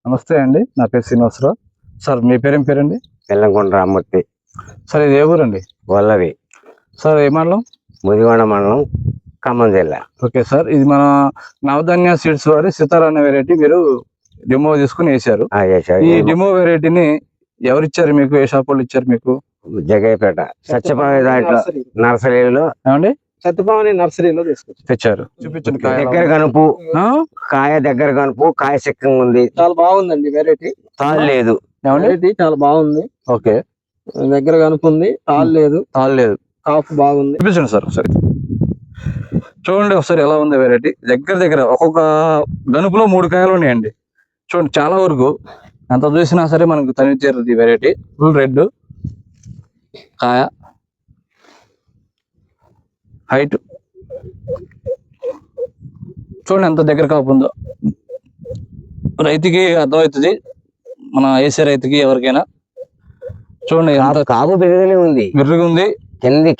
నమస్తే అండి, నా పేరు శ్రీనివాసరావు. సార్ మీ పేరేం పేరండి? తెల్లంకొండ రామ్మూర్తి. సార్ ఇది ఏ ఊరండి? వల్లవి. సార్ ఏ మండలం? ముదిగొండ మండలం, ఖమ్మం జిల్లా. ఓకే సార్, ఇది మన నవధాన్య సీడ్స్ వారి సితారా అనే వెరైటీ మీరు డిమో తీసుకుని వేసారు. ఈ డిమో వెరైటీని ఎవరిచ్చారు మీకు? ఏ షాప్ వాళ్ళు ఇచ్చారు మీకు? జగయ్యపేట సత్యపావి దాంట్లో నర్సరీలో ఏమండి సత్యభావని నర్సరీలో తెచ్చారు. చూపించండి. దగ్గర కనుపు, కాయ దగ్గర కనుపు, కాయ సిక్కంగా ఉంది. చాలా బాగుందండి వెరైటీ. తాళ్ళు లేదు. వెరైటీ చాలా బాగుంది. ఓకే, దగ్గర కనుపుంది, తాళ్ళు లేదు. కాపు బాగుంది. చూపించండి సార్ ఒకసారి. చూడండి ఒకసారి ఎలా ఉంది వెరైటీ. దగ్గర ఒక్కొక్క గనుపులో 3 కాయలు ఉన్నాయండి. చూడండి, చాలా వరకు ఎంత చూసినా సరే మనకు తనిచేరుది వెరైటీ. ఫుల్ రెడ్ కాయ, హైట్ చూడండి ఎంత దగ్గర కాపు ఉందో. రైతుకి అర్థమవుతుంది, మన వేసే రైతుకి ఎవరికైనా. చూడండి ఎంత కాపు పెరుగుదలే ఉంది, బిర్రుగా ఉంది.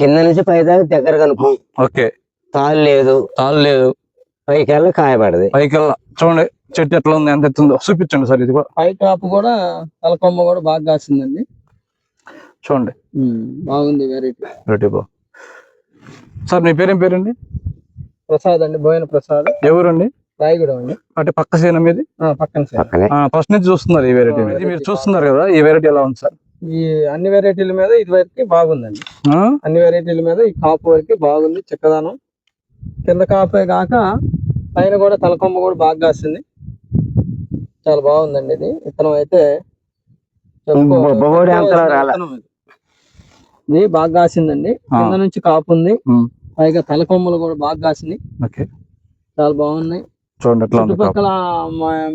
కింద నుంచి పై దాకా దగ్గర కనుపు. ఓకే, తాళ్ళు లేదు. పైకెళ్ళ కాయపడది. పైకెళ్ళ చూడండి చెట్టు ఎట్లా ఉంది, ఎంత ఎత్తుందో చూపించండి సార్. ఇది కూడా పై కాపు కూడా, తలకొమ్మ కూడా బాగా కాసిందండి. చూడండి బాగుంది వెరైటీ. సార్ మీ పేరేం పేరండి? ప్రసాద్ అండి, బోయన ప్రసాద్. ఎవరండి? రాయగూడెం అండి. అంటే పక్క సేన మీది? పక్కనే. ఫస్ట్ నుంచి చూస్తున్నారు ఈ వెరైటీ. మీరు చూస్తున్నారు కదా, ఈ వెరైటీ ఎలా ఉంది సార్? ఈ అన్ని వెరైటీల మీద ఇది వరకు బాగుందండి. అన్ని వెరైటీల మీద ఈ కాపు వరకు బాగుంది, చిక్కదనం. కింద కాపే కాక పైన కూడా తలకొమ్మ కూడా బాగా కాసింది. చాలా బాగుందండి. ఇది విత్తనం అయితే ఇది బాగా కాసిందండి. కింద నుంచి కాపు ఉంది, పైగా తలకొమ్మలు కూడా బాగా కాసినాయి. చాలా బాగున్నాయి. చూడండి చుట్టుపక్కల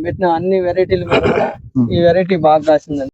పెట్టిన అన్ని వెరైటీల మీద ఈ వెరైటీ బాగా కాసిందండి.